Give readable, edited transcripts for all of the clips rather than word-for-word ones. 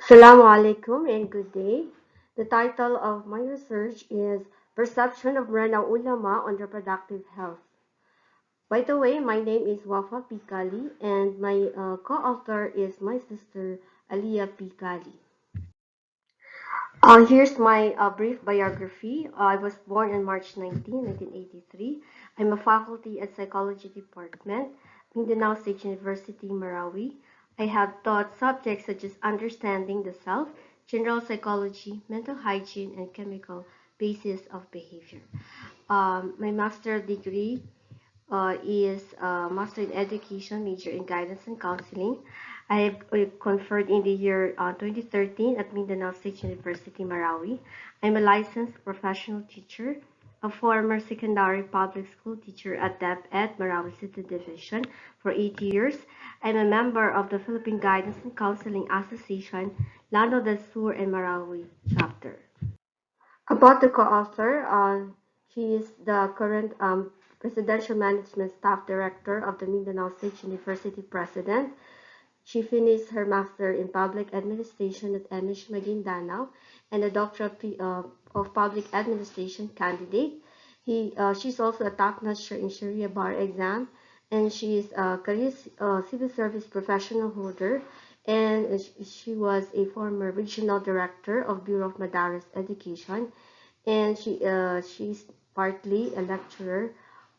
Assalamu alaikum and good day. The title of my research is Perception of Ulama on Reproductive Health. By the way, my name is Wafa P.cali and my co-author is my sister Aliah P.cali. Here's my brief biography. I was born on March 19, 1983. I'm a faculty at Psychology Department, Mindanao State University, Marawi. I have taught subjects such as understanding the self, general psychology, mental hygiene, and chemical basis of behavior. My master degree is Master in Education, major in Guidance and Counseling. I have conferred in the year 2013 at Mindanao State University, Marawi. I'm a licensed professional teacher, a former secondary public school teacher at DepEd Marawi City Division for 8 years. I'm a member of the Philippine Guidance and Counseling Association, Lano del Sur and Marawi chapter. About the co-author, she is the current Presidential Management Staff Director of the Mindanao State University President. She finished her Master in Public Administration at MH Maguindanao and a Doctor of Public Administration candidate. She's also a top notcher in Sharia bar exam, and she is a career civil service professional holder, and she was a former regional director of Bureau of Madaris Education, and she's partly a lecturer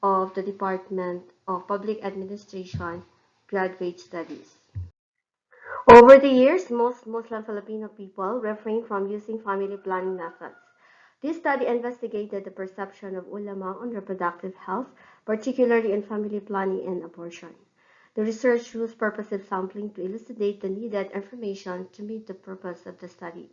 of the Department of Public Administration Graduate Studies. Over the years, most Muslim Filipino people refrain from using family planning methods. This study investigated the perception of ulama on reproductive health, particularly in family planning and abortion. The research used purposive sampling to elucidate the needed information to meet the purpose of the study.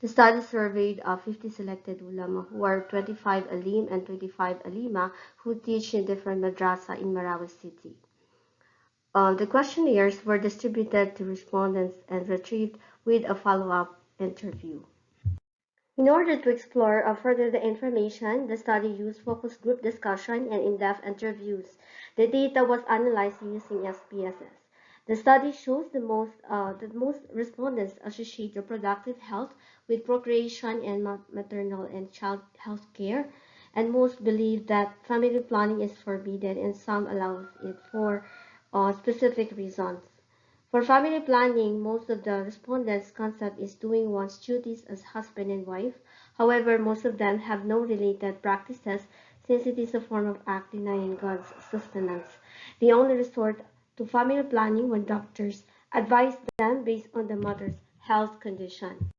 The study surveyed 50 selected ulama who are 25 alim and 25 alima who teach in different madrasa in Marawi City. The questionnaires were distributed to respondents and retrieved with a follow-up interview. In order to explore further the information, the study used focus group discussion and in-depth interviews. The data was analyzed using SPSS. The study shows that most respondents associate reproductive health with procreation and maternal and child health care, and most believe that family planning is forbidden and some allow it for specific reasons. For family planning, most of the respondents' concept is doing one's duties as husband and wife. However, most of them have no related practices since it is a form of act denying God's sustenance. They only resort to family planning when doctors advise them based on the mother's health condition.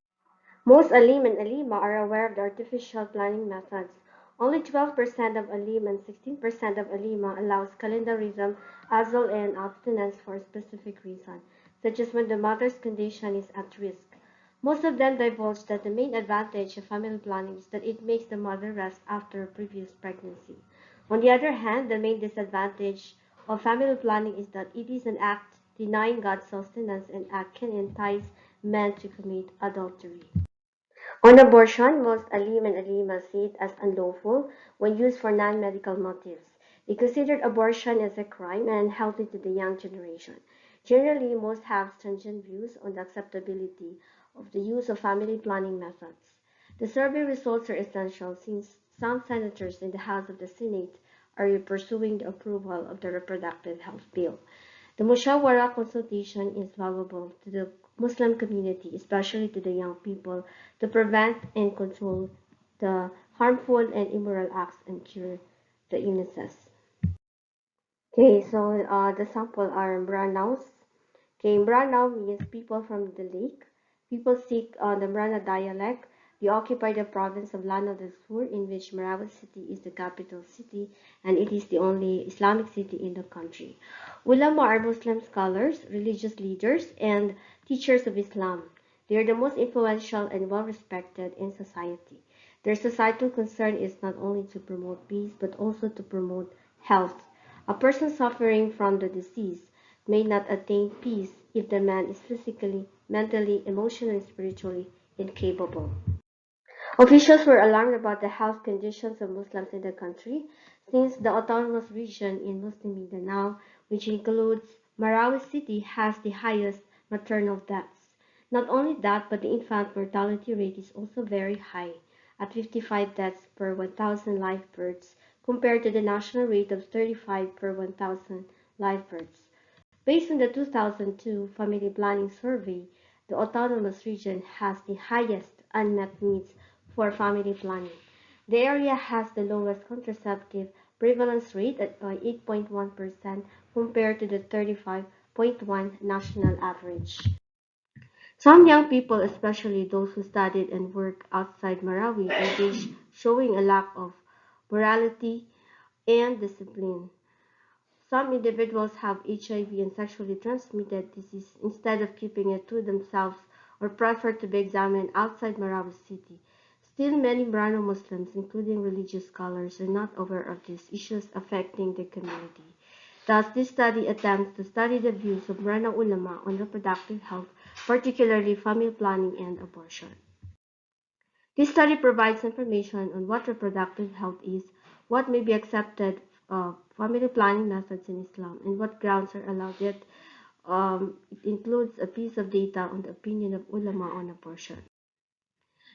Most Alim and Alima are aware of the artificial planning methods. Only 12% of Alim and 16% of Alima allows calendarism, azal, and abstinence for a specific reason, such as when the mother's condition is at risk. Most of them divulge that the main advantage of family planning is that it makes the mother rest after a previous pregnancy. On the other hand, the main disadvantage of family planning is that it is an act denying God's sustenance and act can entice men to commit adultery. On abortion, most Alim and Alima see it as unlawful when used for non-medical motives. They consider abortion as a crime and unhealthy to the young generation. Generally, most have stringent views on the acceptability of the use of family planning methods. The survey results are essential since some senators in the House of the Senate are pursuing the approval of the reproductive health bill. The Mushawara consultation is valuable to the Muslim community, especially to the young people, to prevent and control the harmful and immoral acts and cure the illnesses. Okay, so the sample are Branaus. Okay, Branau means people from the lake. People speak the Brana dialect. They occupy the province of Lano del Sur, in which Marawi City is the capital city, and it is the only Islamic city in the country. Ulama are Muslim scholars, religious leaders, and teachers of Islam. They are the most influential and well-respected in society. Their societal concern is not only to promote peace, but also to promote health. A person suffering from the disease may not attain peace if the man is physically, mentally, emotionally, and spiritually incapable. Officials were alarmed about the health conditions of Muslims in the country, since the autonomous region in Muslim Mindanao, which includes Marawi City, has the highest maternal deaths. Not only that, but the infant mortality rate is also very high, at 55 deaths per 1,000 live births, compared to the national rate of 35 per 1,000 live births. Based on the 2002 Family Planning Survey, the autonomous region has the highest unmet needs for family planning. The area has the lowest contraceptive prevalence rate at 8.1% compared to the 35.1 national average. Some young people, especially those who studied and work outside Marawi, engage showing a lack of morality and discipline. Some individuals have HIV and sexually transmitted disease instead of keeping it to themselves or prefer to be examined outside Marawi City. Still, many Marano Muslims, including religious scholars, are not aware of these issues affecting the community. Thus, this study attempts to study the views of Marano Ulama on reproductive health, particularly family planning and abortion. This study provides information on what reproductive health is, what may be accepted family planning methods in Islam, and what grounds are allowed. Yet, it includes a piece of data on the opinion of ulama on abortion.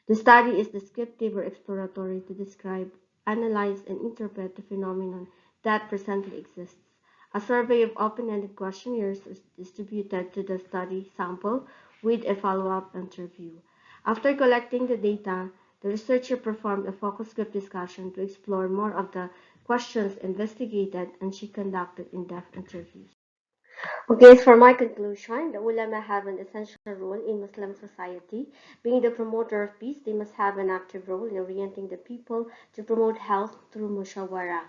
The study is descriptive or exploratory to describe, analyze, and interpret the phenomenon that presently exists. A survey of open-ended questionnaires is distributed to the study sample with a follow-up interview. After collecting the data, the researcher performed a focus group discussion to explore more of the questions investigated, and she conducted in-depth interviews. Okay, as for my conclusion, the ulama have an essential role in Muslim society. Being the promoter of peace, they must have an active role in orienting the people to promote health through mushawara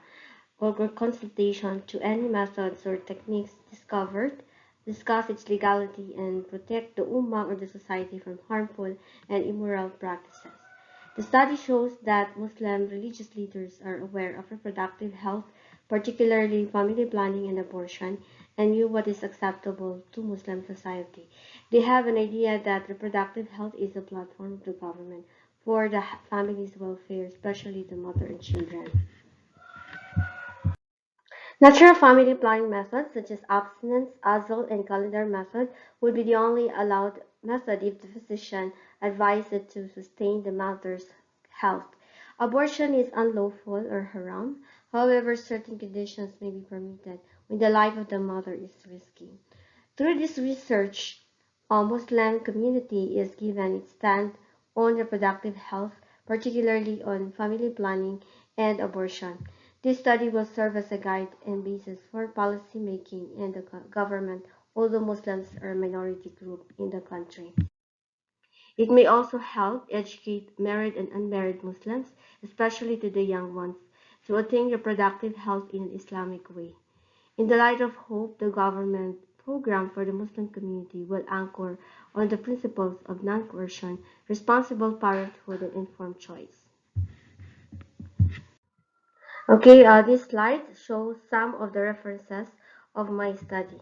or consultation to any methods or techniques discovered, discuss its legality, and protect the ummah or the society from harmful and immoral practices. The study shows that Muslim religious leaders are aware of reproductive health, particularly family planning and abortion, and knew what is acceptable to Muslim society. They have an idea that reproductive health is a platform of the government for the family's welfare, especially the mother and children. Natural family planning methods such as abstinence, azl, and calendar method would be the only allowed method if the physician advised it to sustain the mother's health. Abortion is unlawful or haram. However, certain conditions may be permitted when the life of the mother is risky. Through this research, a Muslim community is given its stand on reproductive health, particularly on family planning and abortion. This study will serve as a guide and basis for policy making in the government, although Muslims are a minority group in the country. It may also help educate married and unmarried Muslims, especially to the young ones, to attain reproductive health in an Islamic way. In the light of hope, the government program for the Muslim community will anchor on the principles of non-coercion, responsible parenthood, and informed choice. Okay, this slide shows some of the references of my study.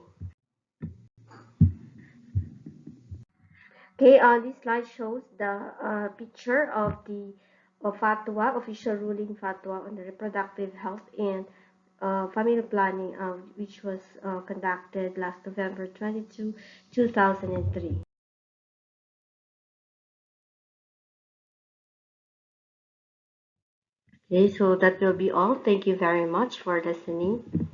Okay, this slide shows the picture of the fatwa, official ruling fatwa on the reproductive health and family planning, which was conducted last November 22, 2003. Okay, so that will be all. Thank you very much for listening.